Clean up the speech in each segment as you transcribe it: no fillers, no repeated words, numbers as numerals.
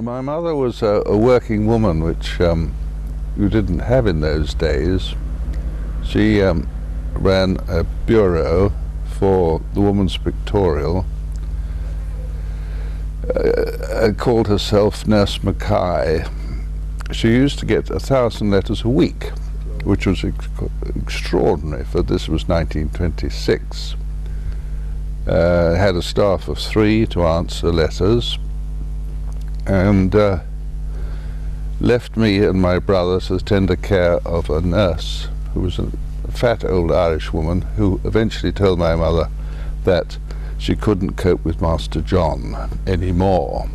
My mother was a working woman, which you didn't have in those days. She ran a bureau for the Woman's Pictorial, called herself Nurse Mackay. She used to get 1,000 letters a week, which was extraordinary, for this was 1926. Had a staff of 3 to answer letters, and left me and my brother to the tender care of a nurse who was a fat old Irish woman, who eventually told my mother that she couldn't cope with Master John anymore.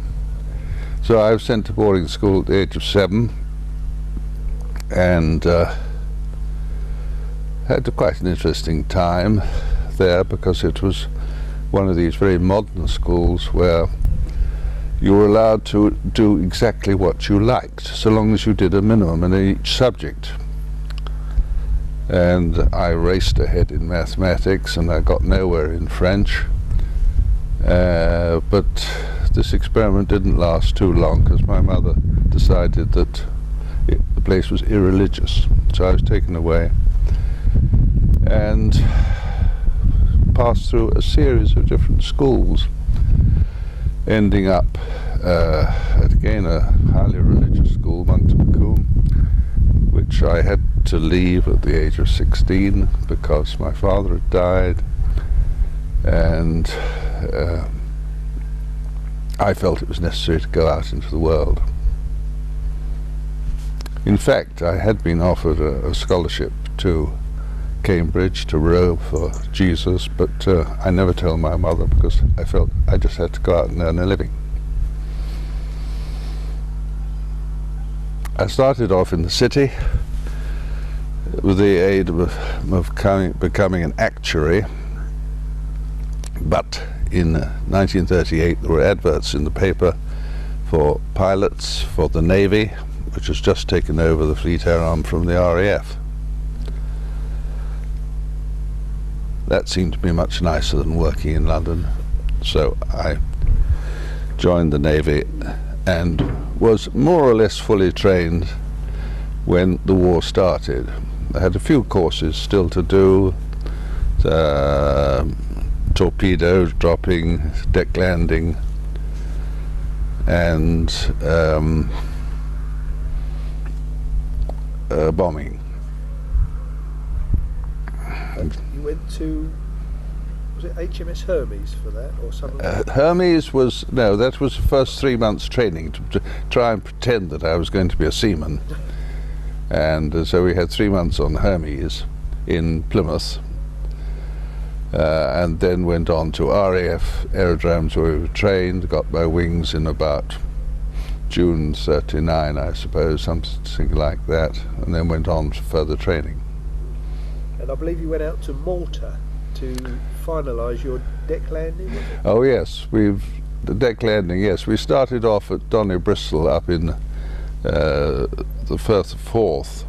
So I was sent to boarding school at the age of 7, and had quite an interesting time there, because it was one of these very modern schools where you were allowed to do exactly what you liked, so long as you did a minimum in each subject. And I raced ahead in mathematics, and I got nowhere in French. But this experiment didn't last too long, because my mother decided that the place was irreligious. So I was taken away and passed through a series of different schools, ending up at again a highly religious school, Moncton, which I had to leave at the age of 16 because my father had died, and I felt it was necessary to go out into the world. In fact, I had been offered a scholarship to Cambridge to row for Jesus, but I never told my mother, because I felt I just had to go out and earn a living. I started off in the city with the aid of becoming an actuary, but in 1938 there were adverts in the paper for pilots for the Navy, which has just taken over the Fleet Air Arm from the RAF. That seemed to be much nicer than working in London, so I joined the Navy and was more or less fully trained when the war started. I had a few courses still to do, torpedo dropping, deck landing, and bombing. And you went to, was it HMS Hermes for that, or something? Hermes was, no, that was the first 3 months training to try and pretend that I was going to be a seaman. And so we had 3 months on Hermes in Plymouth, and then went on to RAF aerodromes where we were trained, got my wings in about June 39, I suppose, something like that, and then went on to further training. And I believe you went out to Malta to finalise your deck landing, was it? Oh yes, the deck landing, yes. We started off at Donny Bristol up in the Firth of Forth,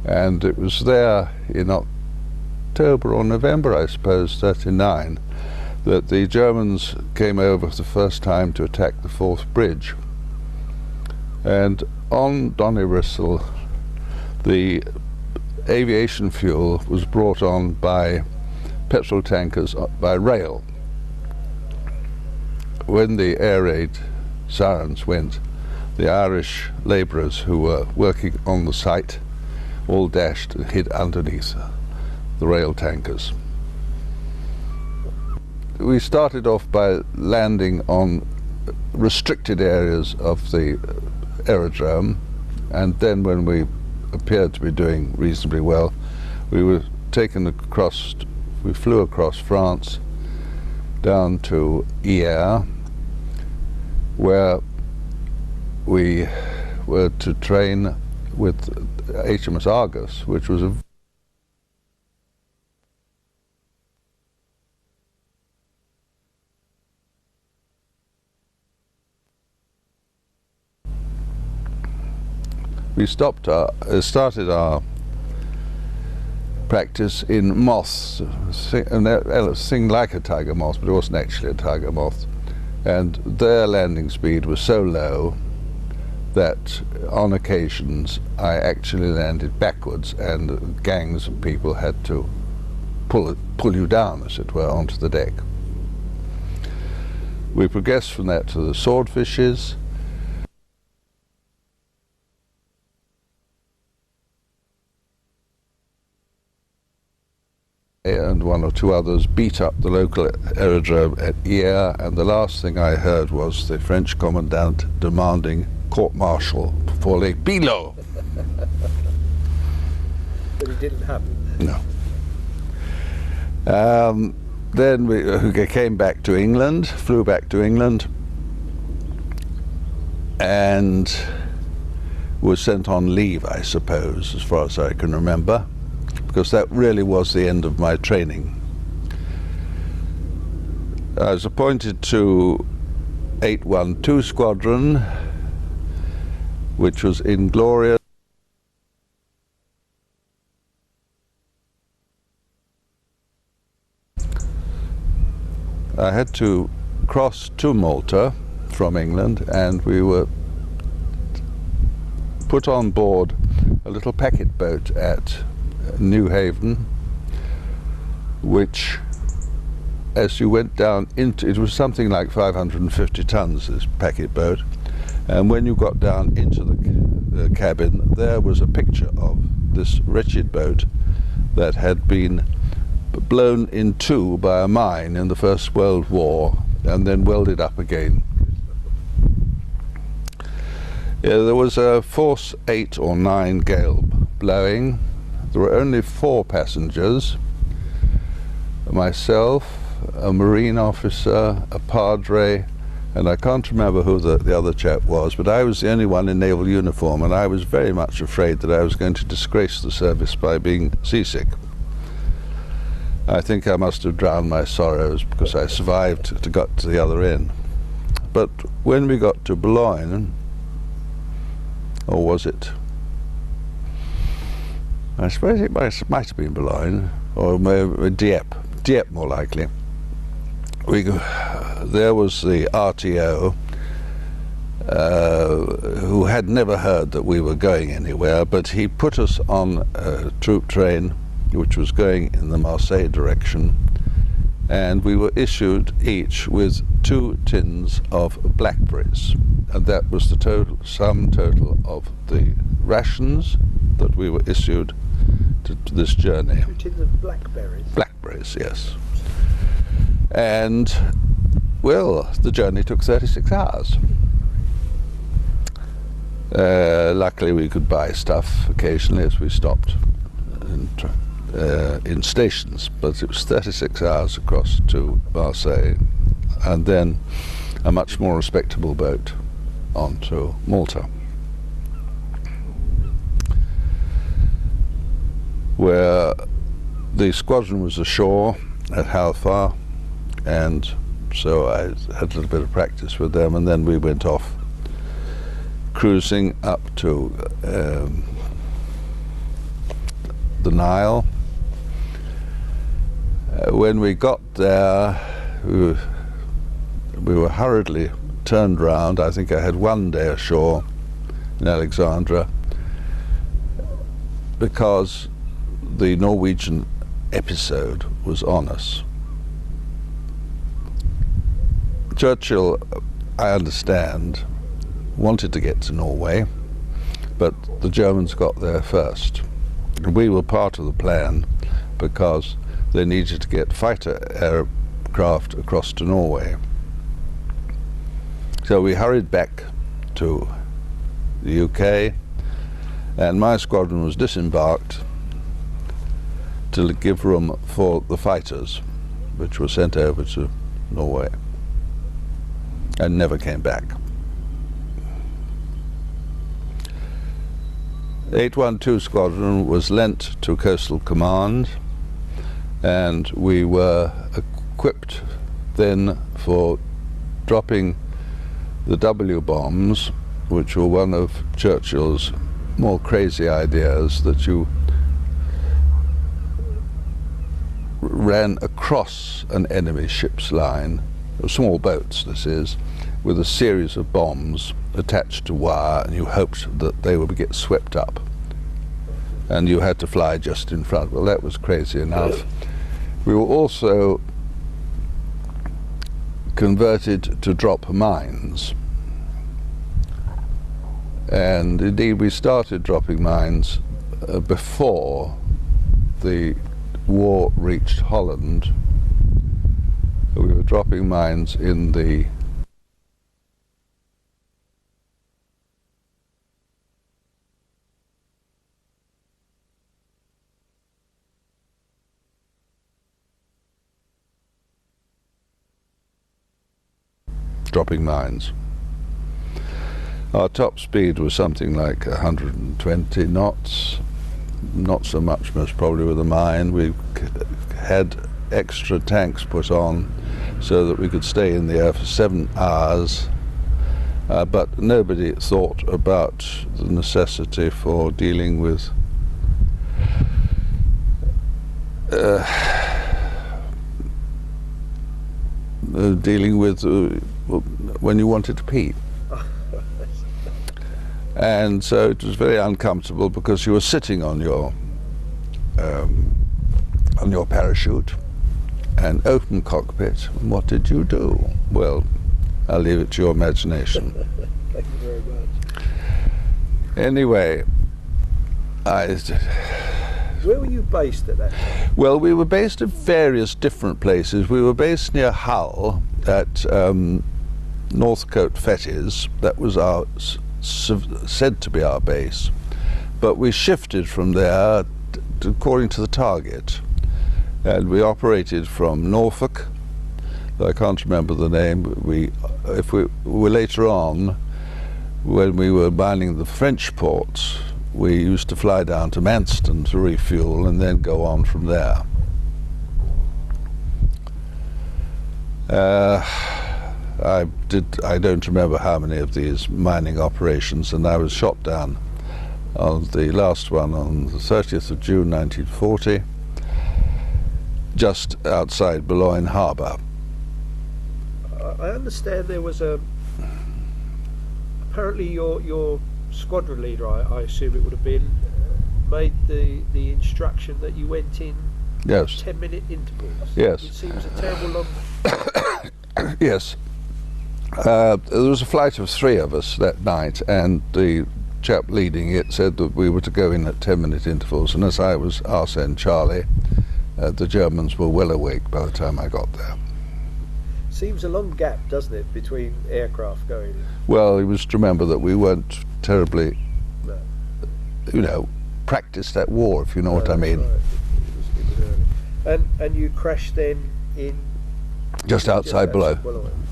and it was there in October or November, I suppose, 39, that the Germans came over for the first time to attack the Forth Bridge. And on Donny Bristol, the aviation fuel was brought on by petrol tankers by rail. When the air raid sirens went, the Irish labourers who were working on the site all dashed and hid underneath the rail tankers. We started off by landing on restricted areas of the aerodrome, and then when we appeared to be doing reasonably well, we were taken across, we flew across France down to Hyères, where we were to train with HMS Argus, which was a we started our practice in moths, a thing like a tiger moth, but it wasn't actually a tiger moth, and their landing speed was so low that on occasions I actually landed backwards, and gangs of people had to pull you down, as it were, onto the deck. We progressed from that to the swordfishes. And one or two others beat up the local aerodrome at Hyères, and the last thing I heard was the French commandant demanding court-martial for Les Pilots. But it didn't happen. No. Then we came back to England, flew back to England, and was sent on leave, I suppose, as far as I can remember, because that really was the end of my training. I was appointed to 812 Squadron, which was inglorious. I had to cross to Malta from England, and we were put on board a little packet boat at New Haven, which, as you went down into it, was something like 550 tons, this packet boat, and when you got down into the cabin, there was a picture of this wretched boat that had been blown in two by a mine in the First World War and then welded up again. Yeah, there was a force 8 or 9 gale blowing. There were only 4 passengers, myself, a marine officer, a padre, and I can't remember who the other chap was, but I was the only one in naval uniform, and I was very much afraid that I was going to disgrace the service by being seasick. I think I must have drowned my sorrows, because I survived to get to the other end. But when we got to Boulogne, or was it? I suppose it might have been Boulogne, or maybe Dieppe more likely. There was the RTO, who had never heard that we were going anywhere, but he put us on a troop train which was going in the Marseille direction, and we were issued each with 2 tins of blackberries, and that was the sum total of the rations that we were issued to this journey. 2 tins of blackberries? Blackberries, yes. And, well, the journey took 36 hours. Luckily we could buy stuff occasionally as we stopped in stations, but it was 36 hours across to Marseille, and then a much more respectable boat on to Malta, where the squadron was ashore at Halfar, and so I had a little bit of practice with them, and then we went off cruising up to the Nile. When we got there, we were hurriedly turned round. I think I had 1 day ashore in Alexandria, because the Norwegian episode was on us. Churchill, I understand, wanted to get to Norway, but the Germans got there first. We were part of the plan because they needed to get fighter aircraft across to Norway. So we hurried back to the UK, and my squadron was disembarked to give room for the fighters, which were sent over to Norway and never came back. 812 Squadron was lent to Coastal Command, and we were equipped then for dropping the W bombs, which were one of Churchill's more crazy ideas, that you ran across an enemy ship's line small boats this is, with a series of bombs attached to wire, and you hoped that they would get swept up. And you had to fly just in front. Well, that was crazy enough. We were also converted to drop mines. And indeed we started dropping mines before the war reached Holland. We were dropping mines in the dropping mines. Our top speed was something like 120 knots, not so much most probably with a mine. We had extra tanks put on so that we could stay in the air for 7 hours, but nobody thought about the necessity for dealing with when you wanted to pee. And so it was very uncomfortable because you were sitting on your parachute and open cockpit. And what did you do? Well, I'll leave it to your imagination. Thank you very much. Anyway, where were you based at that time? Well, we were based at various different places. We were based near Hull at Northcote Fettes. That was our said to be our base, but we shifted from there according to the target, and we operated from Norfolk. I can't remember the name. But we were later on, when we were mining the French ports, we used to fly down to Manston to refuel and then go on from there. I don't remember how many of these mining operations, and I was shot down on the last one on the 30th of June 1940, just outside Boulogne Harbour. I understand there was apparently your squadron leader, I assume it would have been, made the instruction that you went in Yes. 10-minute intervals. Yes. It seems a terrible long. Yes. There was a flight of 3 of us that night, and the chap leading it said that we were to go in at 10-minute intervals, and as I was Arsene Charlie, the Germans were well awake by the time I got there. Seems a long gap, doesn't it, between aircraft going in? Well, you must remember that we weren't terribly, No. practiced at war, if you know what I mean. Right. It was early. And you crashed then in Just outside Boulogne.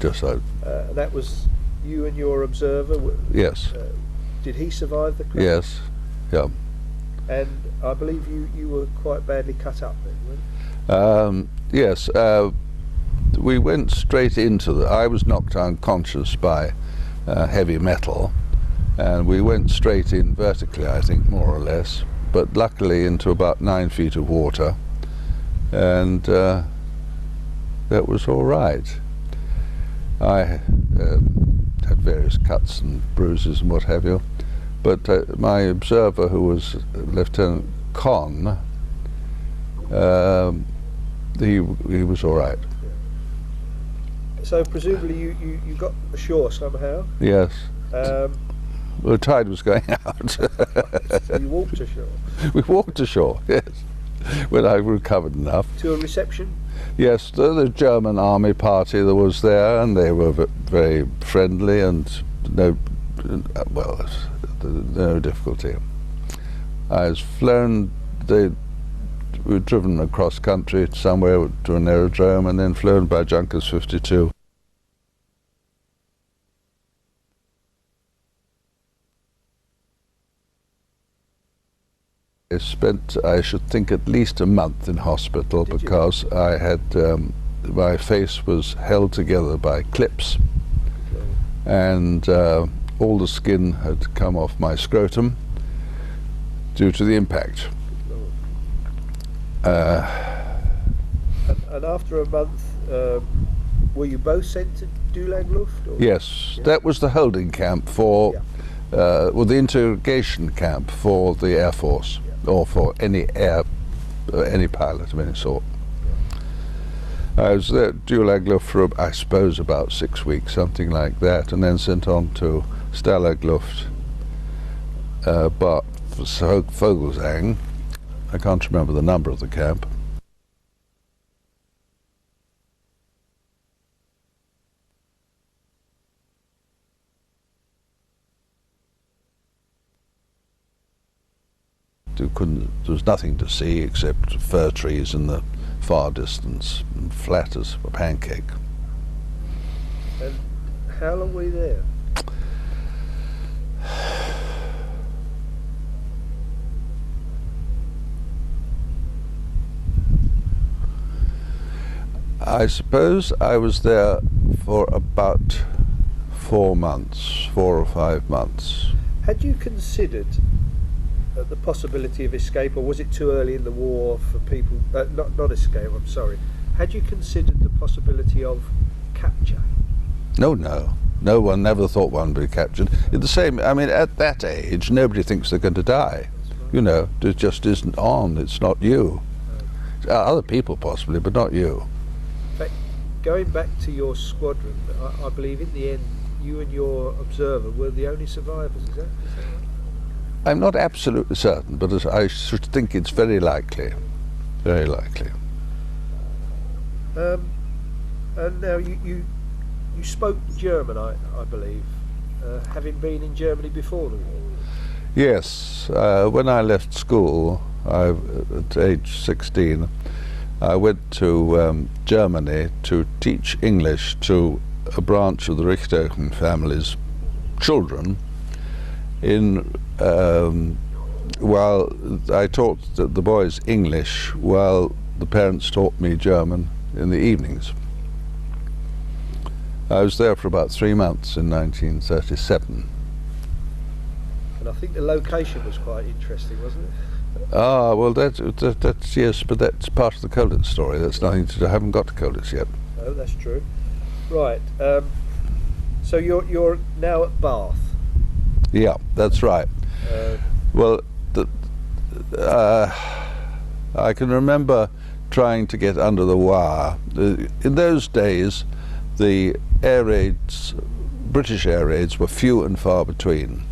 Just out. That was you and your observer. Yes. Did he survive the crash? Yes. Yeah. And I believe you were quite badly cut up then, weren't you? Yes. We went straight into I was knocked unconscious by heavy metal, and we went straight in vertically, I think, more or less, but luckily into about 9 feet of water, and that was all right. I had various cuts and bruises and what have you, but my observer, who was Lieutenant Conn, he was all right. So presumably you got ashore somehow. Yes. Um, Well, the tide was going out. so you walked ashore We walked ashore, yes, when I recovered enough. to a reception. Yes, the German army party that was there, and they were very friendly, and no difficulty. I was flown, we were driven across country somewhere to an aerodrome, and then flown by Junkers 52. I spent, I should think, at least a month in hospital. Did you? Because I had, my face was held together by clips, and all the skin had come off my scrotum due to the impact. And after a month, were you both sent to Dulag Luft? Or? Yes, Yeah. that was the holding camp for, well, the interrogation camp for the Air Force, or for any any pilot of any sort. I was there at Dulag Luft for, I suppose, about 6 weeks, something like that, and then sent on to Stalag Luft, but for Vogelsang. I can't remember the number of the camp. There was nothing to see except fir trees in the far distance, and flat as a pancake. And how long were you there? I suppose I was there for about 4 months, 4 or 5 months. Had you considered the possibility of escape, or was it too early in the war for people, not escape, I'm sorry, had you considered the possibility of capture? No, no one never thought one would be captured. The same, I mean, at that age, nobody thinks they're going to die. Right. You know, it just isn't on, it's not you. No. Other people possibly, but not you. But going back to your squadron, I believe in the end you and your observer were the only survivors, is that right? I'm not absolutely certain, but I should think it's very likely. Very likely. And now you spoke German, I believe, having been in Germany before the war. Yes, when I left school, at age 16, I went to Germany to teach English to a branch of the Richthofen family's children. While I taught the boys English, while the parents taught me German in the evenings. I was there for about 3 months in 1937. And I think the location was quite interesting, wasn't it? Ah, well, that's yes, but that's part of the Colditz story. That's nothing to do. I haven't got to Colditz yet. Oh, that's true. Right. So you're now at Bath. Yeah, that's right. Well, I can remember trying to get under the wire. In those days, the air raids, British air raids, were few and far between.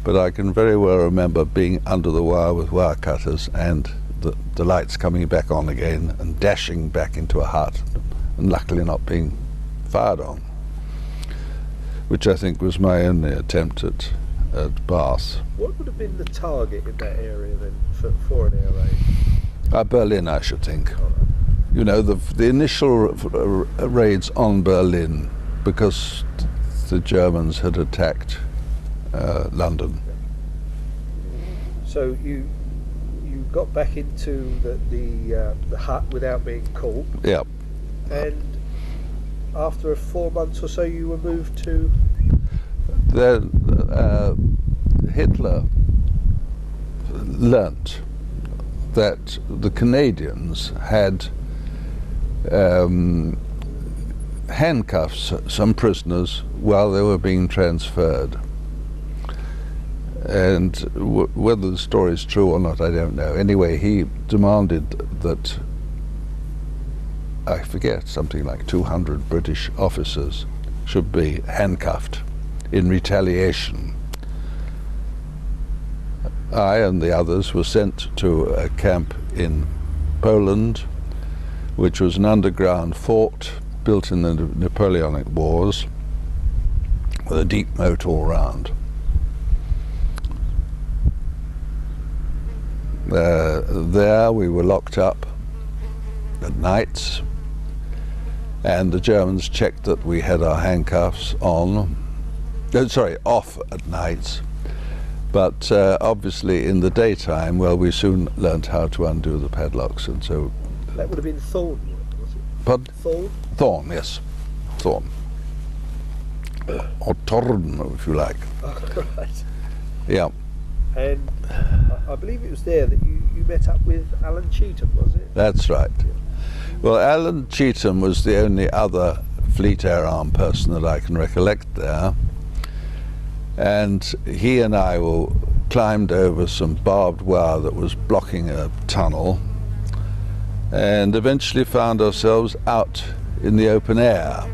But I can very well remember being under the wire with wire cutters and the lights coming back on again and dashing back into a hut, and luckily not being fired on, which I think was my only attempt at Bath. What would have been the target in that area then for an air raid? Berlin, I should think. All right. You know, the initial raids on Berlin, because the Germans had attacked London. So you got back into the hut without being caught. Yeah. And after 4 months or so, you were moved to. Then Hitler learnt that the Canadians had handcuffed some prisoners while they were being transferred. And whether the story is true or not, I don't know. Anyway, he demanded that, I forget, something like 200 British officers should be handcuffed in retaliation. I and the others were sent to a camp in Poland, which was an underground fort built in the Napoleonic Wars with a deep moat all round. There we were locked up at nights, and the Germans checked that we had our handcuffs on. Off at nights. But obviously in the daytime, well, we soon learnt how to undo the padlocks, and so. That would have been Thorn, was it? Pardon? Thorn? Thorn, yes. Thorn. Or Torn, if you like. Oh, right. Yeah. And I believe it was there that you met up with Alan Cheetham, was it? That's right. Well, Alan Cheetham was the only other Fleet Air Arm person that I can recollect there. And he and I climbed over some barbed wire that was blocking a tunnel, and eventually found ourselves out in the open air.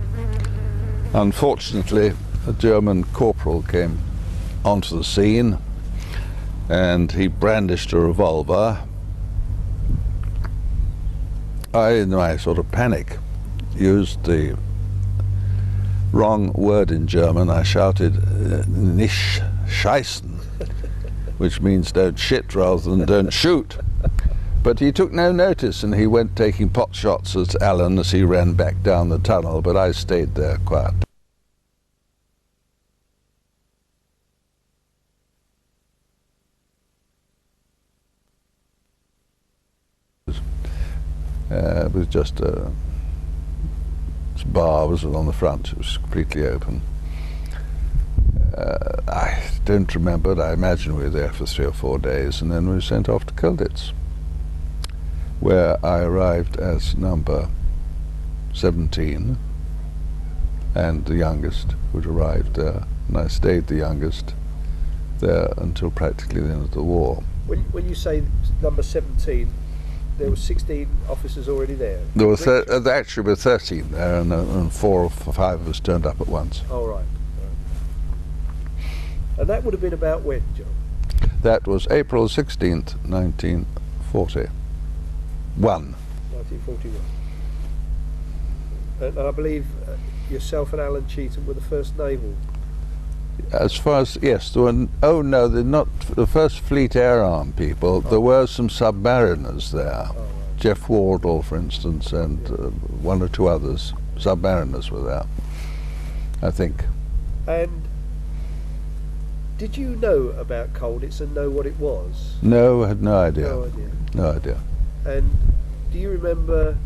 Unfortunately, a German corporal came onto the scene, and he brandished a revolver. I, in my sort of panic, used the wrong word in German. I shouted "nicht scheißen," which means don't shit rather than don't shoot. But he took no notice, and he went taking pot shots at Alan as he ran back down the tunnel, but I stayed there quiet. It was just a bar was on the front. It was completely open. I don't remember, but I imagine we were there for 3 or 4 days, and then we were sent off to Colditz, where I arrived as number 17 and the youngest, who'd arrived there, and I stayed the youngest there until practically the end of the war. When you say number 17, there were 16 officers already there? There were there actually were 13 there, and 4 or 5 of us turned up at once. Oh, right. And that would have been about when, John? That was April 16th, 1941. 1941. And I believe yourself and Alan Cheetham were the first naval. As far as, yes, there were, oh no, they're not the first Fleet Air Arm people. There were some submariners there. Oh, right. Jeff Wardle, for instance, and 1 or 2 others. Submariners were there, I think. And did you know about Colditz and know what it was? No, I had no idea. No idea. No idea. And do you remember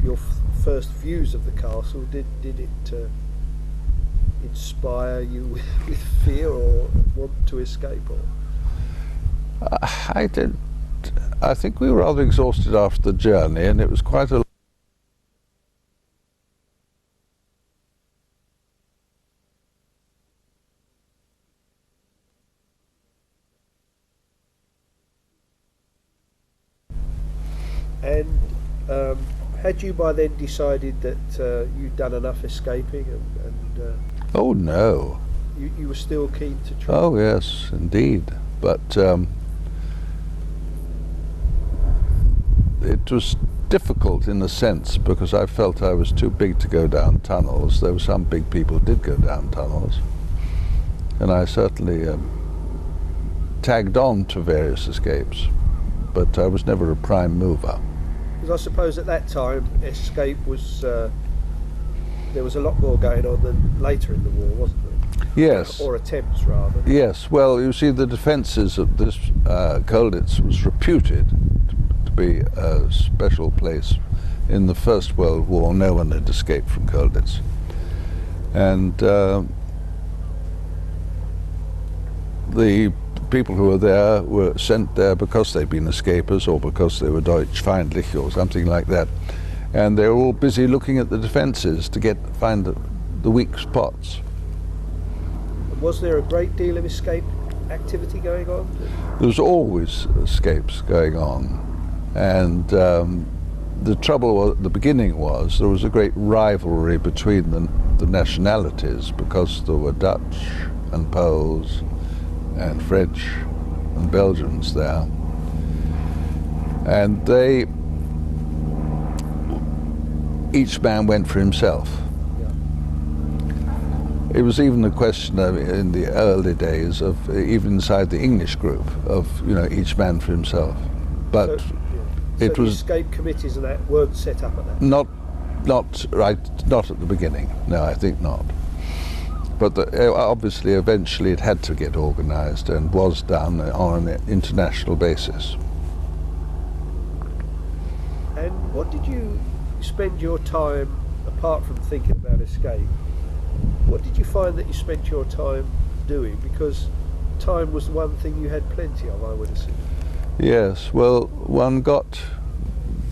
your first views of the castle? Did it inspire you with fear or want to escape? Or? I didn't. I think we were rather exhausted after the journey, and it was quite a And had you by then decided that you'd done enough escaping and oh no. You were still keen to try? Oh yes, indeed. But it was difficult in a sense because I felt I was too big to go down tunnels. There were some big people who did go down tunnels, and I certainly tagged on to various escapes, but I was never a prime mover. Because I suppose at that time escape was there was a lot more going on than later in the war, wasn't there? Yes. Or attempts rather. Yes. Well, you see, the defences of this Colditz was reputed to be a special place. In the First World War, no one had escaped from Colditz, and the people who were there were sent there because they'd been escapers or because they were Deutschfeindlich or something like that, and they were all busy looking at the defences to find the weak spots. Was there a great deal of escape activity going on? There was always escapes going on, and the trouble at the beginning was there was a great rivalry between the nationalities because there were Dutch and Poles and French and Belgians there, and each man went for himself. It was even a question in the early days of even inside the English group of each man for himself, but so it was escape committees and that weren't set up at that. Not at the beginning. No, I think not. But obviously, eventually, it had to get organised and was done on an international basis. And what did you spend your time, apart from thinking about escape, what did you find that you spent your time doing? Because time was the one thing you had plenty of, I would assume. Yes, well, one got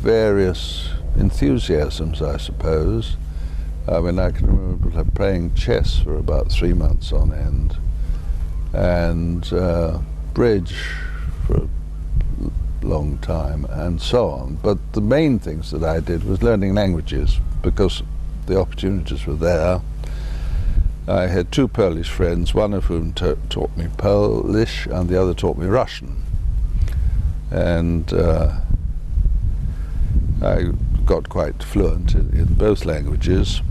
various enthusiasms, I suppose. I mean, I can remember playing chess for about 3 months on end, and bridge for a long time, and so on. But the main things that I did was learning languages, because the opportunities were there. I had 2 Polish friends, one of whom taught me Polish and the other taught me Russian. And I got quite fluent in both languages,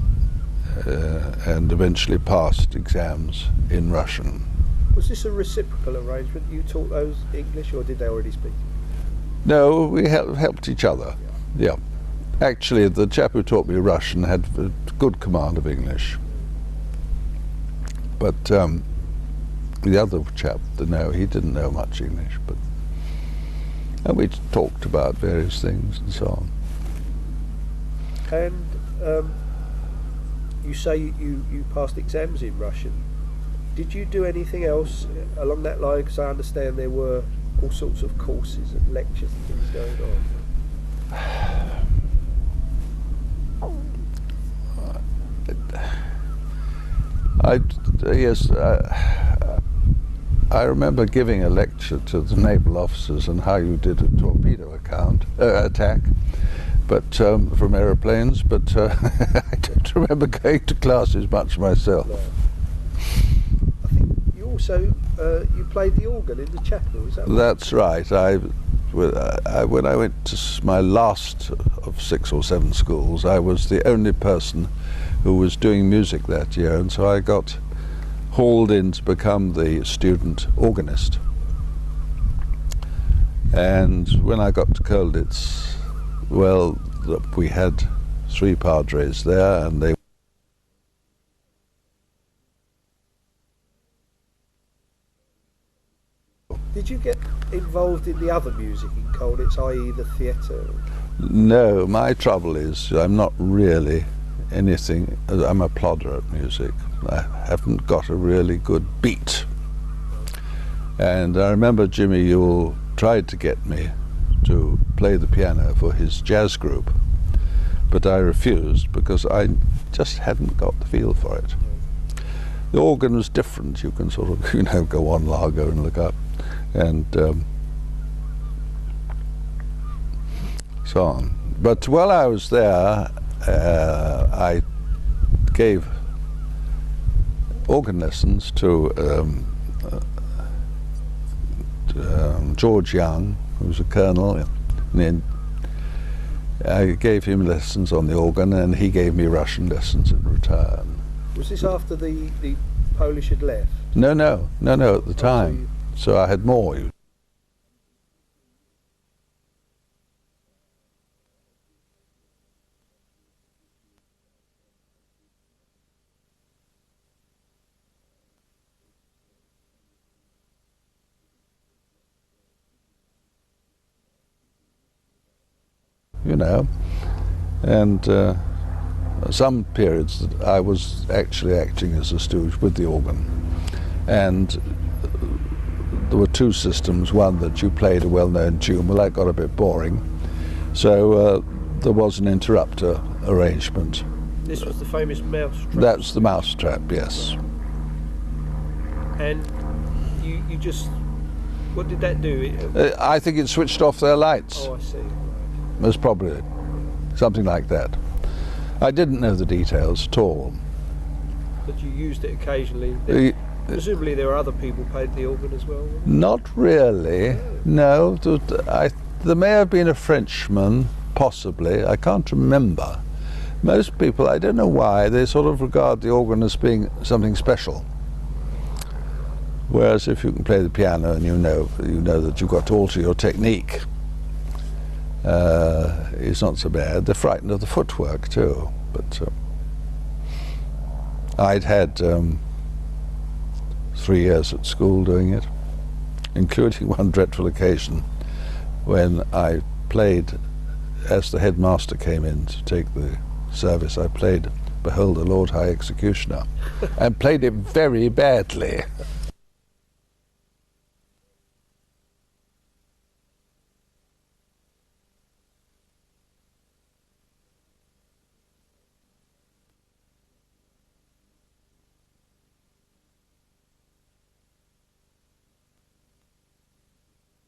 and eventually passed exams in Russian. Was this a reciprocal arrangement? You taught those English, or did they already speak? No, we helped each other. Yeah. Actually, the chap who taught me Russian had a good command of English. But the other chap, he didn't know much English. And we talked about various things and so on. And you say you passed exams in Russian. Did you do anything else along that line? Because I understand there were all sorts of courses and lectures and things going on. Yes, I remember giving a lecture to the naval officers on how you did a torpedo attack, but from aeroplanes. But I don't remember going to classes much myself. No. I think you also you played the organ in the chapel. Is that right? That's right. When I went to my last of 6 or 7 schools, I was the only person who was doing music that year, and so I got hauled in to become the student organist. And when I got to Colditz, well, we had 3 padres there, and they Did you get involved in the other music in Colditz, i.e. the theatre? No, my trouble is I'm not really anything. I'm a plodder at music. I haven't got a really good beat. And I remember Jimmy Yule tried to get me to play the piano for his jazz group, but I refused because I just hadn't got the feel for it. The organ was different. You can sort of, go on Largo and look up, and so on. But while I was there, I gave organ lessons to George Young, who was a colonel, and then I gave him lessons on the organ, and he gave me Russian lessons in return. Was this after the Polish had left? No, at the time. So I had more. And some periods that I was actually acting as a stooge with the organ, and there were 2 systems. One that you played a well-known tune. Well, that got a bit boring, so there was an interrupter arrangement. This was the famous mousetrap? That's the mousetrap, yes. And you just, what did that do? I think it switched off their lights. Oh, I see. Most probably something like that. I didn't know the details at all. But you used it occasionally. Presumably there were other people played the organ as well? Not really. No. There may have been a Frenchman, possibly. I can't remember. Most people, I don't know why, they sort of regard the organ as being something special. Whereas if you can play the piano and you know that you've got to alter your technique, it's not so bad. They're frightened of the footwork too. But I'd had 3 years at school doing it, including one dreadful occasion when I played, as the headmaster came in to take the service, I played Behold the Lord High Executioner and played it very badly.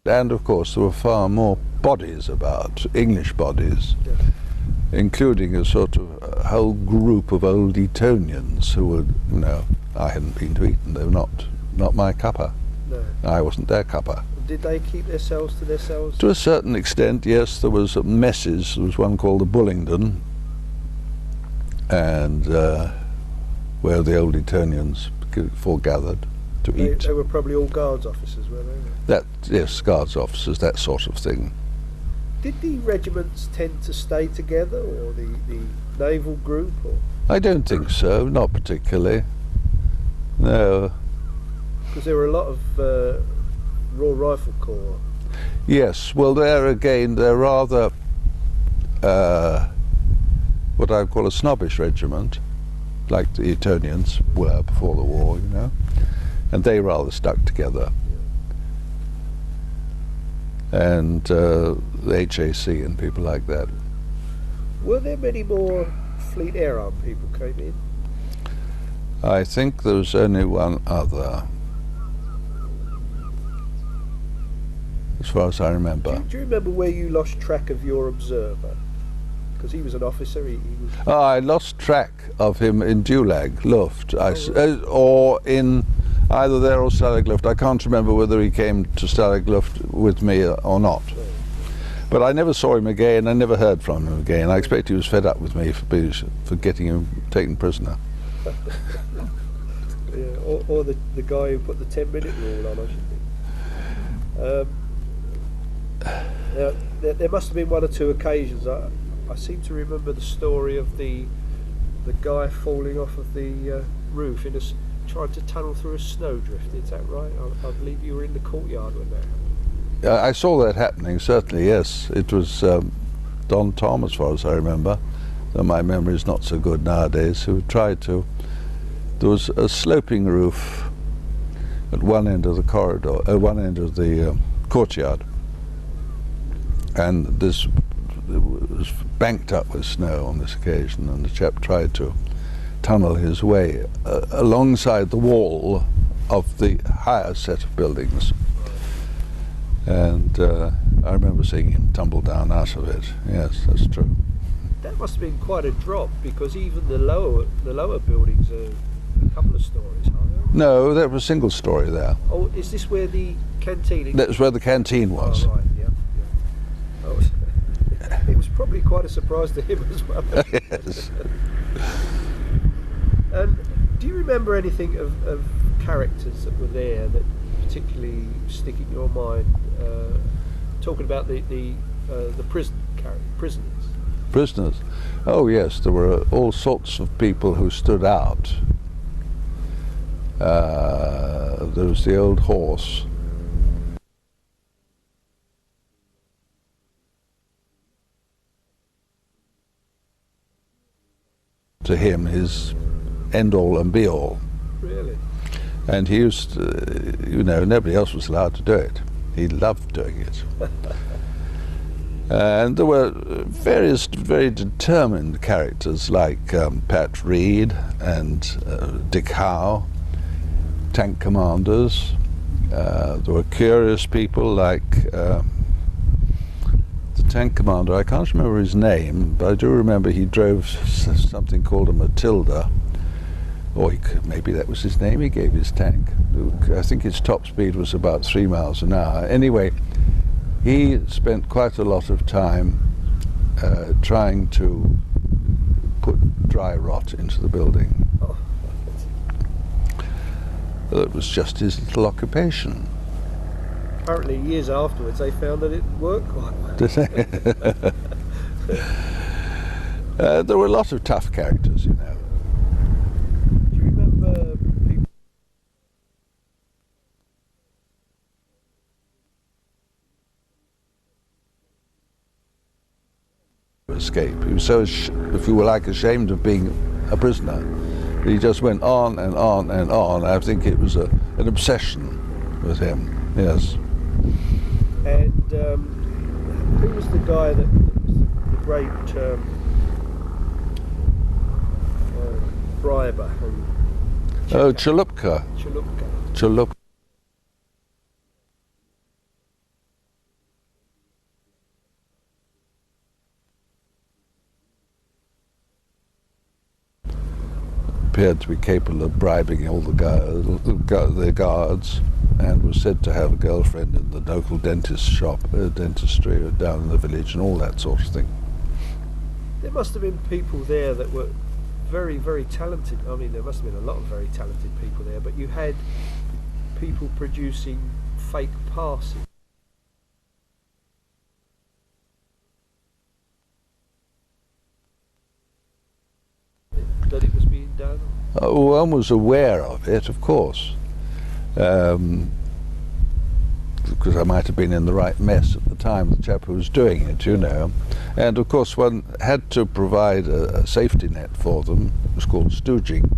And of course there were far more bodies about, English bodies, Yeah. including a sort of whole group of old Etonians who were, you know, I hadn't been to Eton, they were not my cuppa. No. I wasn't their cuppa. Did they keep their cells to themselves? To a certain extent, yes. There was messes. There was one called the Bullingdon, and where the old Etonians foregathered to eat. They were probably all guards officers, were they? That, yes, guards officers, that sort of thing. Did the regiments tend to stay together, or the naval group? Or? I don't think so, not particularly. No. Because there were a lot of Royal Rifle Corps. Yes, well, there again, they're rather what I call a snobbish regiment, like the Etonians were before the war, you know, and they rather stuck together. And the HAC and people like that. Were there many more Fleet Air Arm people came in? I think there was only one other, as far as I remember. Do you remember where you lost track of your observer? Because he was an officer. He was. Oh, I lost track of him in Dulag Luft, or in either there or Stalag Luft. I can't remember whether he came to Stalag Luft with me or not. But I never saw him again. I never heard from him again. I expect he was fed up with me for getting him taken prisoner. Yeah, or the guy who put the 10-minute rule on, I should think. Now, there must have been one or two occasions. I seem to remember the story of the guy falling off of the roof trying to tunnel through a snowdrift. Is that right? I believe you were in the courtyard when that happened. I saw that happening, certainly, yes. It was Don Tom, as far as I remember, though my memory is not so good nowadays, who tried to. There was a sloping roof at one end of the corridor, one end of the courtyard, and it was banked up with snow on this occasion, and the chap tried to tunnel his way alongside the wall of the higher set of buildings. And I remember seeing him tumble down out of it. Yes, that's true. That must have been quite a drop, because even the lower buildings are a couple of stories higher. No, there was a single story there. Oh, is this where the canteen? That's where the canteen was. Oh, right, yeah. Oh, it was probably quite a surprise to him as well. Yes. And do you remember anything of characters that were there that particularly stick in your mind? Talking about the prisoners. Prisoners. Oh yes, there were all sorts of people who stood out. There was the old horse. To him, his end-all and be-all. Really? And he used to, you know, nobody else was allowed to do it. He loved doing it. And there were various very determined characters like Pat Reed and Dick Howe, tank commanders. There were curious people like the tank commander, I can't remember his name, but I do remember he drove something called a Matilda, or maybe that was his name he gave his tank. I think his top speed was about 3 miles an hour. Anyway, he spent quite a lot of time trying to put dry rot into the building. Oh. It was just his little occupation. Apparently, years afterwards, they found that it worked quite well. There were a lot of tough characters, you know. Do you remember people? Escape. He was so, if you were like, ashamed of being a prisoner. He just went on and on and on. I think it was an obsession with him. Yes. And who was the guy that was the great briber? Oh, Chalupka. Chalupka. Chalupka. appeared to be capable of bribing all the guards, and was said to have a girlfriend in the local dentist shop, dentistry down in the village, and all that sort of thing. There must have been people there that were very, very talented. I mean, there must have been a lot of very talented people there, but you had people producing fake passes. That it was being done? One was aware of it, of course, because I might have been in the right mess at the time, the chap who was doing it, you know. And of course one had to provide a safety net for them. It was called stooging.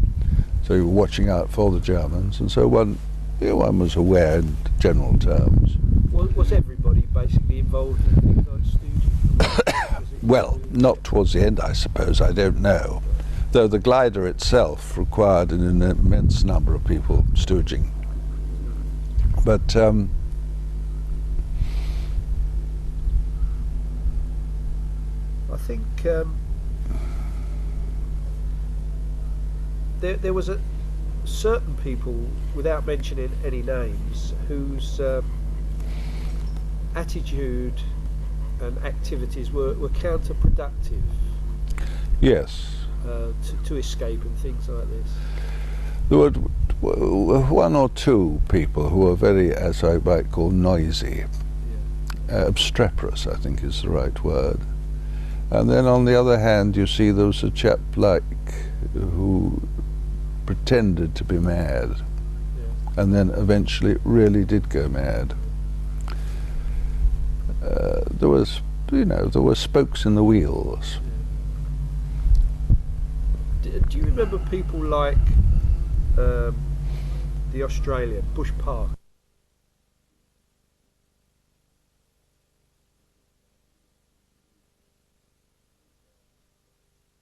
So you were watching out for the Germans, and so one was aware in general terms. Was everybody basically involved in things like stooging? Well, not towards the end, I suppose, I don't know. Though the glider itself required an immense number of people stooging. But I think there was a certain people, without mentioning any names, whose attitude and activities were counterproductive. yes. To escape and things like this. There were one or two people who were very, as I might call, noisy. Yeah. Obstreperous, I think is the right word. And then on the other hand, you see there was a chap like who pretended to be mad, Yeah. and then eventually really did go mad. There was, there were spokes in the wheels. Do you remember people like the Australian Bush Park?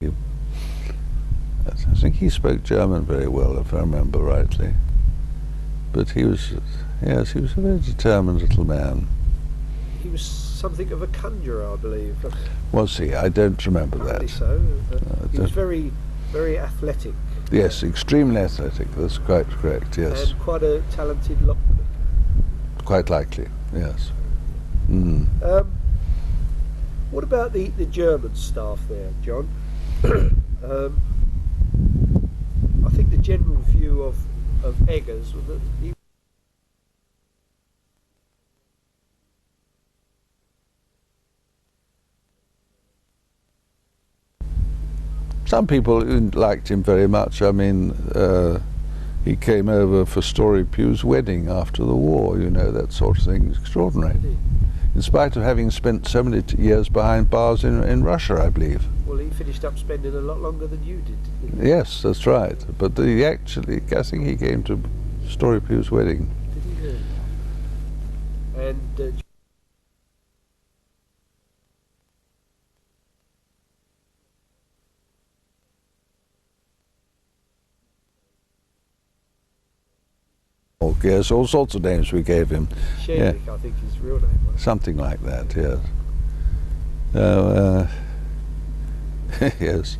I think he spoke German very well, if I remember rightly. But he was, yes, he was a very determined little man. He was something of a conjurer, I believe. Was he? I don't remember Apparently that. so. He was very, very athletic. Yes, extremely athletic. That's quite correct. Yes, And quite a talented lockpick. quite likely. Yes. Mm. What about the German staff there, John? I think the general view of Eggers was that he Some people liked him very much. I mean, he came over for Story Pugh's wedding after the war, that sort of thing. Extraordinary. In spite of having spent so many years behind bars in Russia, I believe. Well, he finished up spending a lot longer than you did, didn't he? Yes, that's right. But he actually, I think he came to Story Pugh's wedding. Did he really? And yes, all sorts of names we gave him. Sherrick, I think his real name was. Something like that, yes. Yes.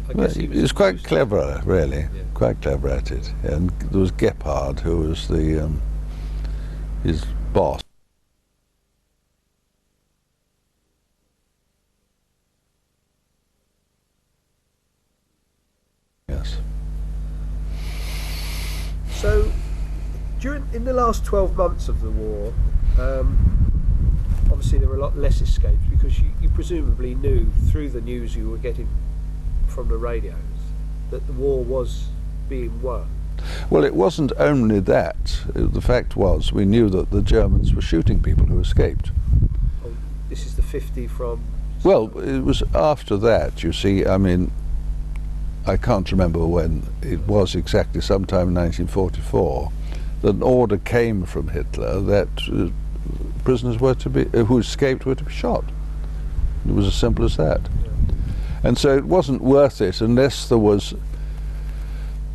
I guess He was was quite clever, really. Yeah. Quite clever at it. And there was Gepard, who was his boss. Yes. So, in the last 12 months of the war, obviously there were a lot less escapes because you presumably knew through the news you were getting from the radios that the war was being won. Well, it wasn't only that. The fact was we knew that the Germans were shooting people who escaped. Oh, this is the 50 from... Well, it was after that, you see. I mean, I can't remember when it was exactly, sometime in 1944, that an order came from Hitler that prisoners were to be, who escaped were to be shot. It was as simple as that. Yeah. And so it wasn't worth it unless there was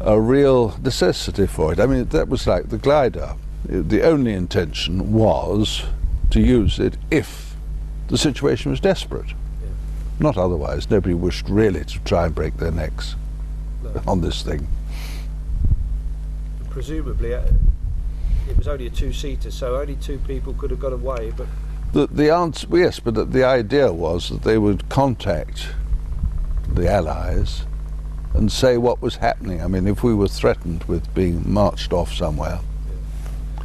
a real necessity for it. I mean, that was like the glider. The only intention was to use it if the situation was desperate. Yeah. Not otherwise. Nobody wished really to try and break their necks No. on this thing. presumably it was only a two-seater, so only two people could have got away. But the answer, yes, but the idea was that they would contact the Allies and say what was happening. I mean, if we were threatened with being marched off somewhere.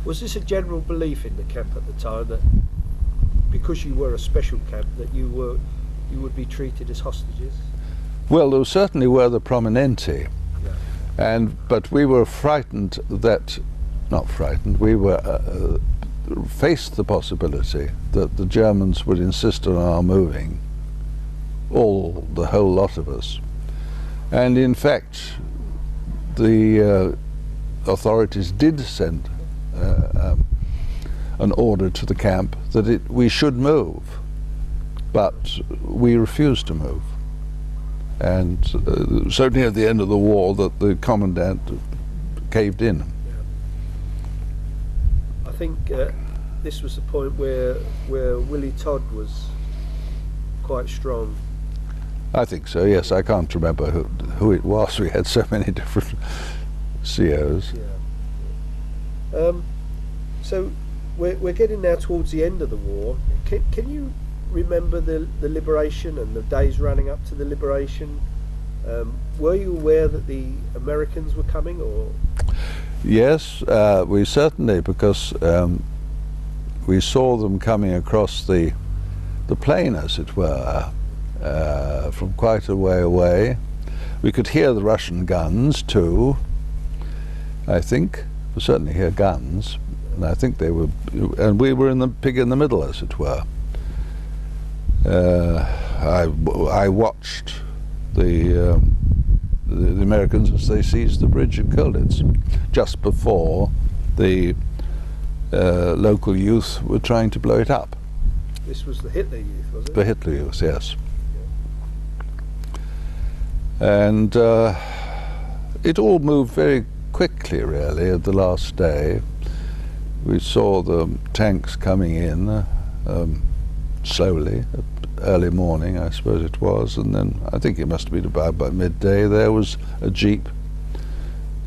was this a general belief in the camp at the time that because you were a special camp that you would be treated as hostages? Well, there certainly were the prominenti, Yeah. but we were frightened that, not frightened, we were faced the possibility that the Germans would insist on our moving, the whole lot of us. And in fact, the authorities did send an order to the camp that we should move, but we refused to move. And so near the end of the war that the commandant caved in. I think this was the point where Willie Todd was quite strong. I think so, yes. I can't remember who it was. We had so many different COs. Yeah. So we're getting now towards the end of the war. Can you remember the liberation and the days running up to the liberation? Were you aware that the Americans were coming, or? Yes, we certainly, because we saw them coming across the plain, as it were, from quite a way away. We could hear the Russian guns too, I think. We certainly hear guns, and I think they were, and we were in the pig in the middle, as it were. I watched the Americans as they seized the bridge at Colditz, just before the local youth were trying to blow it up. This was the Hitler Youth, was it? The Hitler Youth, yes. And it all moved very quickly, really, at the last day. We saw the tanks coming in slowly, early morning, I suppose it was, and then I think it must have been about by midday there was a jeep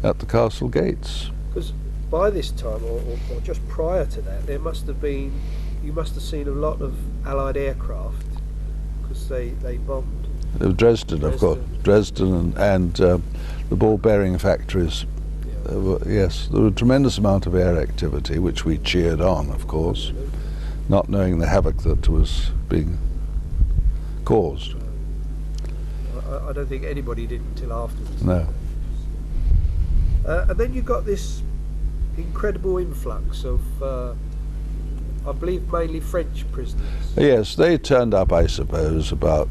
at the castle gates. Because by this time, or just prior to that, you must have seen a lot of Allied aircraft, because they bombed. Dresden, of course, Dresden and the ball bearing factories. Yeah. Yes, there was a tremendous amount of air activity, which we cheered on, of course, not knowing the havoc that was being caused. I don't think anybody did until afterwards. No. And then you got this incredible influx of, I believe, mainly French prisoners. Yes, they turned up, I suppose, about,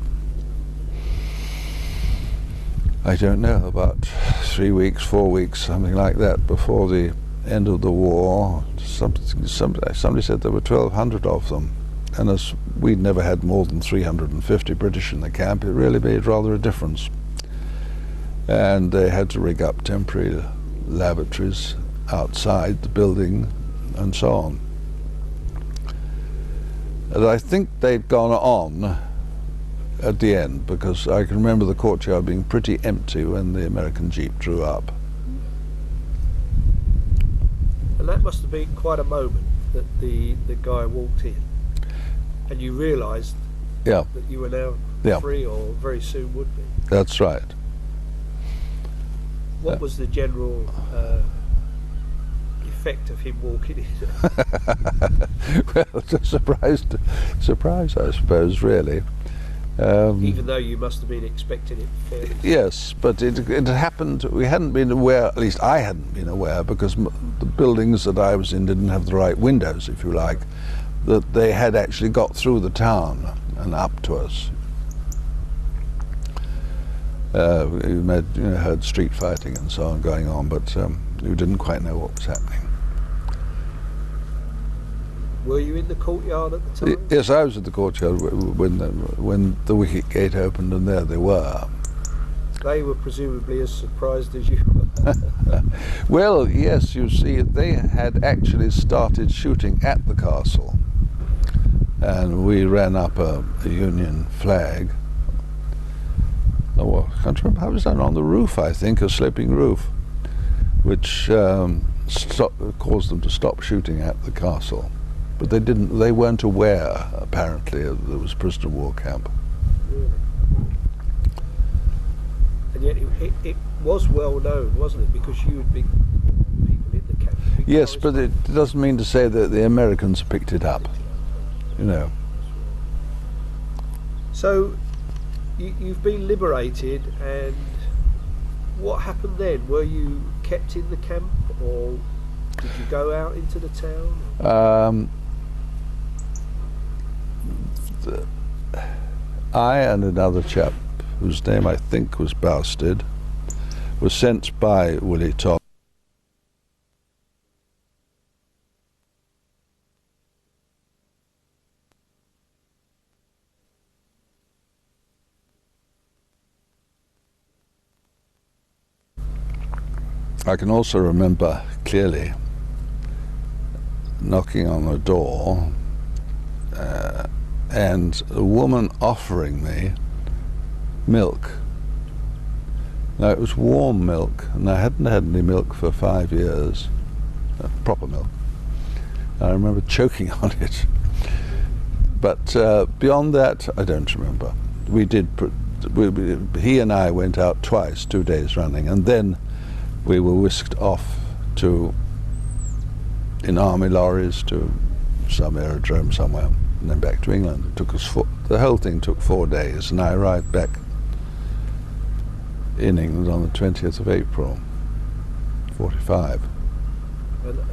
I don't know, about 3 weeks, 4 weeks, something like that, before the end of the war. Somebody said there were 1,200 of them, and as we'd never had more than 350 British in the camp, it really made rather a difference. And they had to rig up temporary lavatories outside the building and so on. And I think they'd gone on at the end, because I can remember the courtyard being pretty empty when the American jeep drew up. And that must have been quite a moment that the guy walked in and you realised that you were now free, or very soon would be. That's right. What was the general effect of him walking in? Well, it's a surprise, I suppose, really. Even though you must have been expecting it fairly. Yes, but it happened, we hadn't been aware, at least I hadn't been aware, because the buildings that I was in didn't have the right windows, if you like, that they had actually got through the town and up to us. We heard street fighting and so on going on, but we didn't quite know what was happening. Were you in the courtyard at the time? Yes, I was at the courtyard when the wicket gate opened, and there they were. They were presumably as surprised as you were. Well, yes, you see, they had actually started shooting at the castle, and we ran up a Union flag. Oh, well, I can't remember how it was done, on the roof, I think, a sloping roof. which caused them to stop shooting at the castle. But they weren't aware, apparently, that there was a prisoner of war camp. Really? And yet it was well known, wasn't it? Because you would be people in the camp. Yes, but it doesn't mean to say that the Americans picked it up, you know. So you've been liberated, and what happened then? Were you kept in the camp, or did you go out into the town? I and another chap, whose name I think was Bousted, was sent by Willie Todd. I can also remember clearly knocking on the door and a woman offering me milk. Now it was warm milk, and I hadn't had any milk for 5 years, proper milk. I remember choking on it. But beyond that, I don't remember. He and I went out twice, 2 days running, and then we were whisked off in army lorries to some aerodrome somewhere, and then back to England. It took us the whole thing took 4 days, and I arrived back in England on the 20th of April, 45.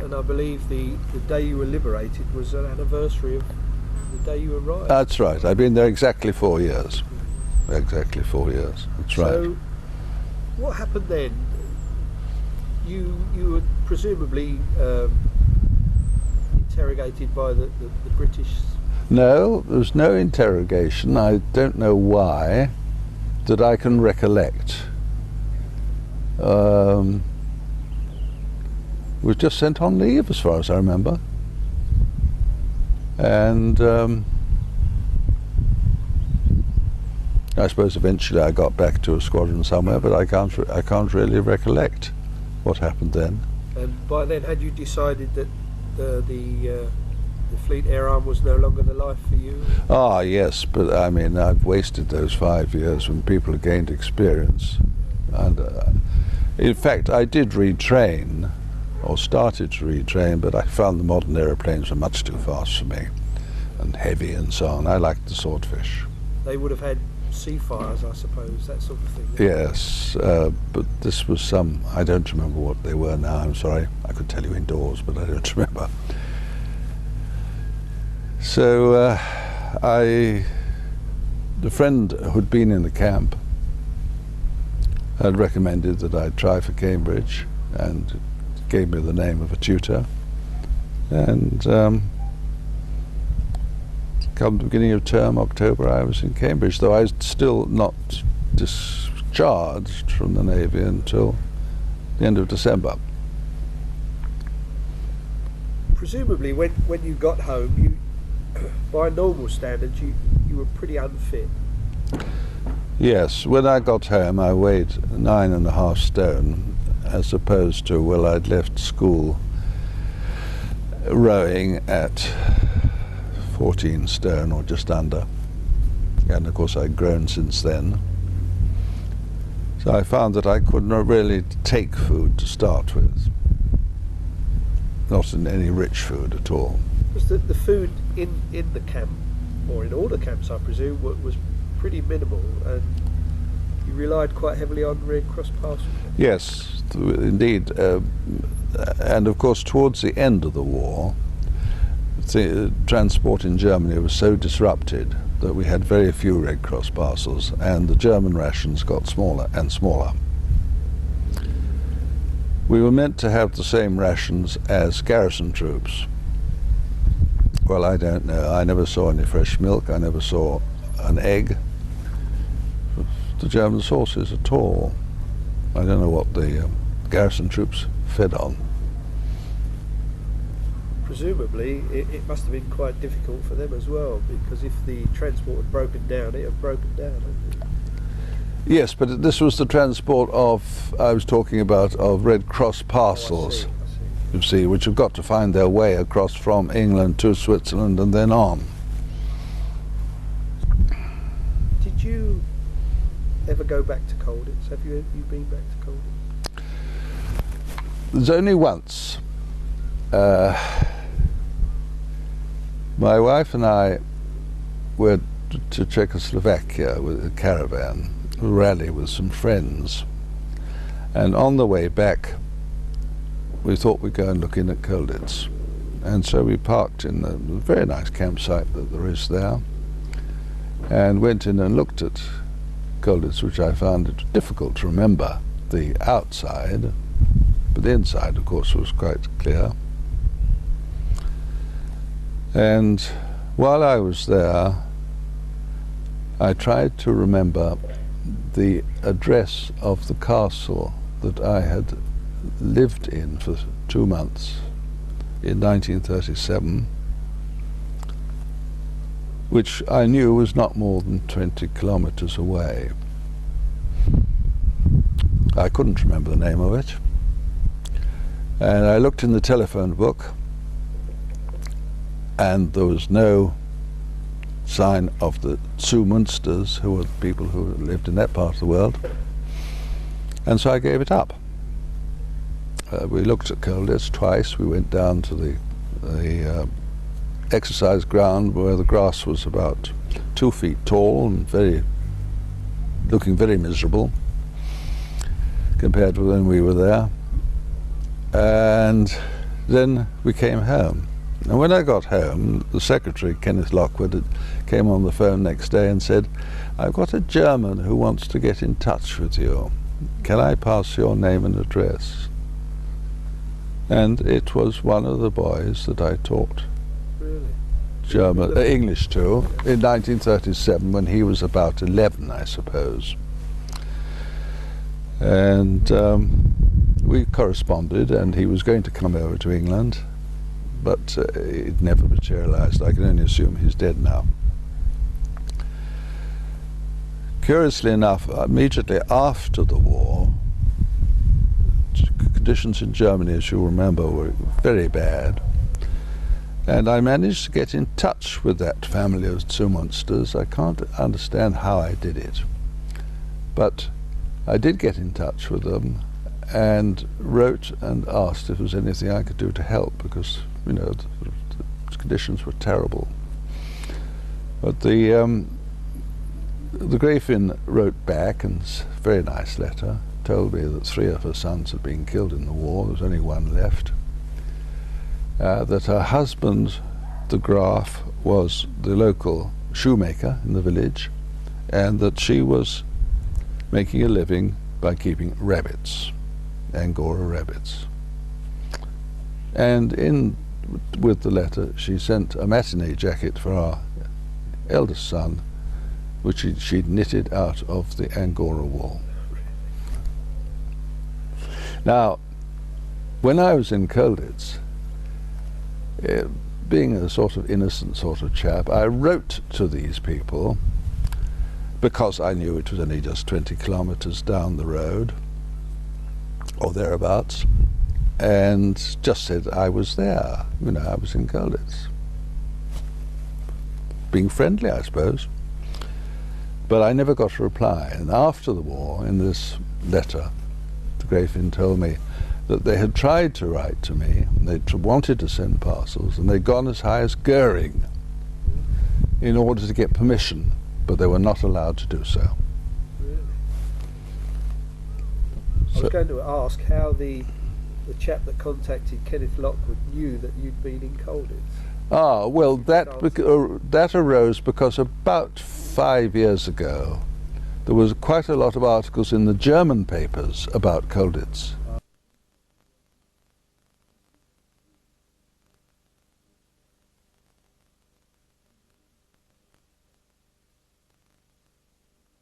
And I believe the day you were liberated was an anniversary of the day you arrived. That's right. I've been there exactly 4 years. Exactly 4 years. That's right. So, what happened then? You were presumably interrogated by the British. No, there was no interrogation. I don't know why, that I can recollect. Was just sent on leave, as far as I remember, and I suppose eventually I got back to a squadron somewhere, but I can't really recollect what happened then. And by then, had you decided that the Fleet Air Arm was no longer the life for you? Ah, yes, but I mean, I've wasted those 5 years when people have gained experience. And in fact, I did retrain, or started to retrain, but I found the modern aeroplanes were much too fast for me, and heavy and so on. I liked the Swordfish. They would have had sea fires, I suppose, that sort of thing. Yes, but this was some, I don't remember what they were now, I'm sorry. I could tell you indoors, but I don't remember. So the friend who'd been in the camp had recommended that I try for Cambridge, and gave me the name of a tutor. And come the beginning of term, October, I was in Cambridge, though I was still not discharged from the Navy until the end of December. Presumably, when you got home, you, by normal standards, you were pretty unfit. Yes, when I got home I weighed 9.5 stone, as opposed to, well, I'd left school rowing at 14 stone or just under, and of course I'd grown since then. So I found that I could not really take food to start with, not in any rich food at all. Was the food in the camp, or in all the camps I presume, was pretty minimal, and you relied quite heavily on Red Cross parcels? Yes, indeed, and of course towards the end of the war, the transport in Germany was so disrupted that we had very few Red Cross parcels, and the German rations got smaller and smaller. We were meant to have the same rations as garrison troops. Well, I don't know. I never saw any fresh milk. I never saw an egg. The German sources at all. I don't know what the garrison troops fed on. Presumably it must have been quite difficult for them as well, because if the transport had broken down, it had broken down, hadn't it? Yes, but this was the transport of, I was talking about, of Red Cross parcels, I see. you see, which have got to find their way across from England to Switzerland and then on. Did you ever go back to Colditz? Have you been back to Colditz? There's only once. My wife and I went to Czechoslovakia with a caravan, a rally with some friends, and on the way back we thought we'd go and look in at Colditz, and so we parked in a very nice campsite that there is there and went in and looked at Colditz, which I found it difficult to remember the outside, but the inside of course was quite clear. And while I was there, I tried to remember the address of the castle that I had lived in for 2 months in 1937, which I knew was not more than 20 kilometers away. I couldn't remember the name of it, and I looked in the telephone book, and there was no sign of the Munsters, who were the people who lived in that part of the world, and so I gave it up. We looked at Colditz twice. We went down to the exercise ground where the grass was about 2 feet tall and looking very miserable compared to when we were there. And then we came home. And when I got home, the secretary, Kenneth Lockwood, came on the phone next day and said, "I've got a German who wants to get in touch with you. Can I pass your name and address?" And it was one of the boys that I taught English to in 1937, when he was about 11, I suppose. And we corresponded, and he was going to come over to England, but it never materialized. I can only assume he's dead now. Curiously enough, immediately after the war, conditions in Germany, as you'll remember, were very bad, and I managed to get in touch with that family of Munsters. I can't understand how I did it, but I did get in touch with them and wrote and asked if there was anything I could do to help, because, you know, the conditions were terrible. But the Gräfin wrote back, and a very nice letter, told me that 3 of her sons had been killed in the war. There was only 1 left. That her husband, the Graf, was the local shoemaker in the village, and that she was making a living by keeping rabbits, Angora rabbits. And with the letter, she sent a matinee jacket for our eldest son, which she'd knitted out of the Angora wool. Now, when I was in Colditz, being a sort of innocent sort of chap, I wrote to these people, because I knew it was only just 20 kilometers down the road, or thereabouts, and just said I was there, you know, I was in Colditz. Being friendly, I suppose. But I never got a reply, and after the war, in this letter, the Gräfin told me that they had tried to write to me, and they wanted to send parcels, and they'd gone as high as Goering in order to get permission, but they were not allowed to do so. Really? I was going to ask how the chap that contacted Kenneth Lockwood knew that you'd been in Colditz. Ah, well, that arose because about 5 years ago there was quite a lot of articles in the German papers about Colditz.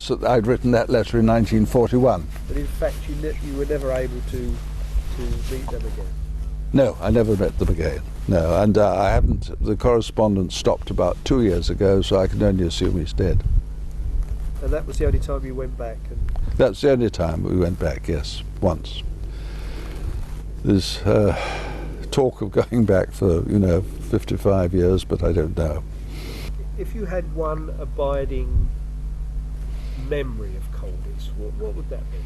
So I'd written that letter in 1941. But in fact you were never able to meet them again? No, I never met them again. No, and I haven't. The correspondence stopped about 2 years ago, so I can only assume he's dead. And that was the only time you went back? And That's the only time we went back, yes, once. There's talk of going back for, 55 years, but I don't know. if you had one abiding memory of Colditz, what would that be?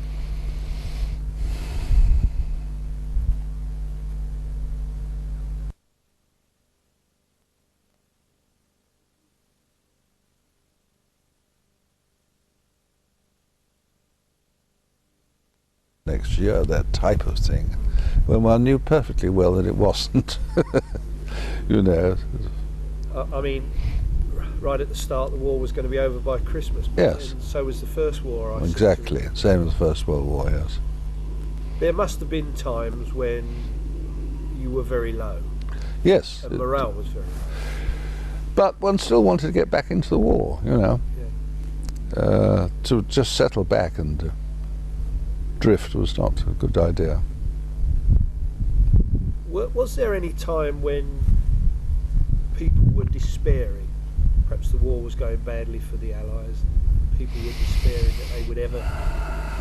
Next year, that type of thing, when one knew perfectly well that it wasn't. I mean, right at the start, the war was going to be over by Christmas. Yes. And so was the First War. Exactly, same as the First World War, yes. There must have been times when you were very low. Yes. And morale was very low. But one still wanted to get back into the war, Yeah. To just settle back and drift was not a good idea. Was there any time when people were despairing? Perhaps the war was going badly for the Allies. And people were despairing that they would ever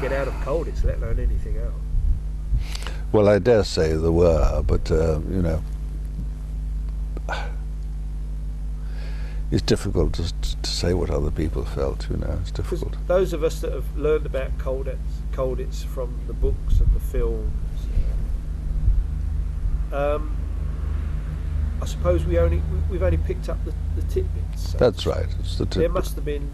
get out of Colditz, let alone anything else. Well, I dare say there were, but it's difficult to say what other people felt. It's difficult. Those of us that have learned about Colditz from the books and the films, I suppose we've only picked up the tidbits. So That's right. It's the there must have been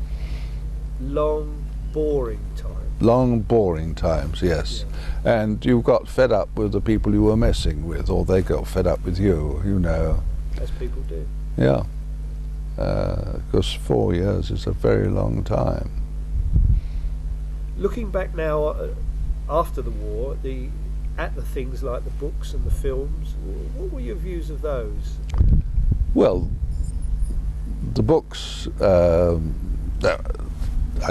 long, boring times. Long, boring times, yes. Yeah. And you got fed up with the people you were messing with, or they got fed up with you. As people do. Yeah. Because 4 years is a very long time. Looking back now, after the war, at the things like the books and the films, what were your views of those? Well, the books, I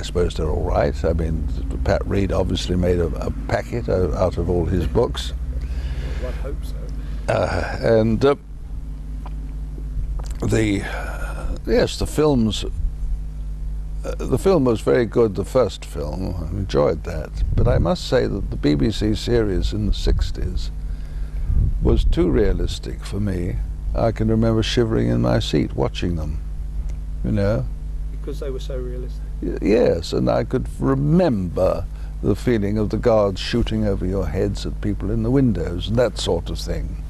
suppose they're all right. I mean, Pat Reed obviously made a packet out of all his books. Well, one hopes so. And the films. The film was very good, the first film. I enjoyed that. But I must say that the BBC series in the 60s was too realistic for me. I can remember shivering in my seat watching them, Because they were so realistic. Yes, and I could remember the feeling of the guards shooting over your heads at people in the windows and that sort of thing.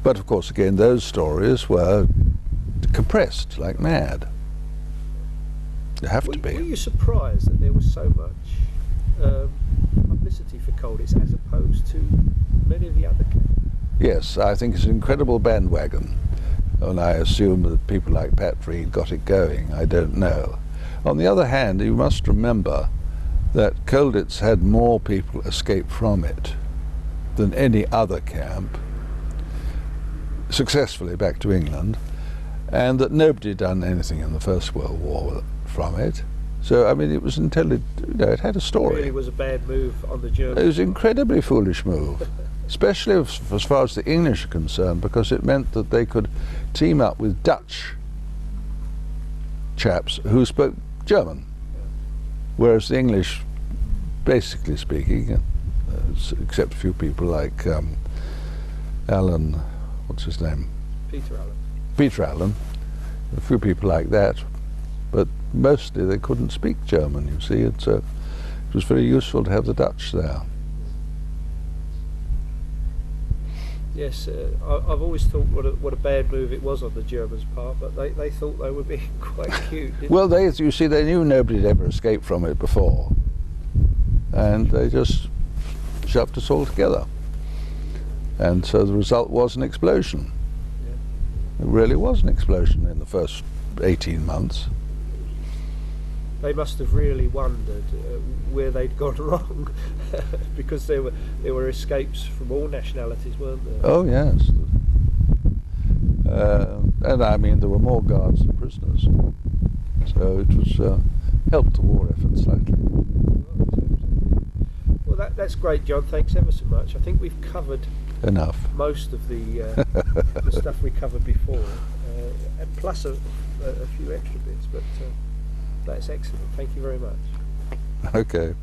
But of course, again, those stories were compressed like mad. They have to be. Were you surprised that there was so much publicity for Colditz as opposed to many of the other camps? Yes, I think it's an incredible bandwagon, and I assume that people like Pat Reed got it going. I don't know. On the other hand, you must remember that Colditz had more people escape from it than any other camp successfully back to England, and that nobody had done anything in the First World War from it. So, I mean, it was intended, it had a story. It really was a bad move on the Germans. It was an incredibly foolish move, especially as far as the English are concerned, because it meant that they could team up with Dutch chaps who spoke German, whereas the English, basically speaking, except a few people like Alan, what's his name? Peter Allen, a few people like that, but mostly they couldn't speak German, you see, and so it was very useful to have the Dutch there. Yes, I've always thought what a bad move it was on the Germans' part, but they thought they were being quite cute, didn't Well, you see, they knew nobody had ever escaped from it before, and they just shoved us all together. And so the result was an explosion. Yeah. It really was an explosion in the first 18 months. They must have really wondered where they'd gone wrong, because there were escapes from all nationalities, weren't there? Oh yes, and I mean there were more guards than prisoners, so it was helped the war effort slightly. Well, that's great, John. Thanks ever so much. I think we've covered enough. most of the stuff we covered before, and plus a few extra bits. But that's excellent. Thank you very much. Okay.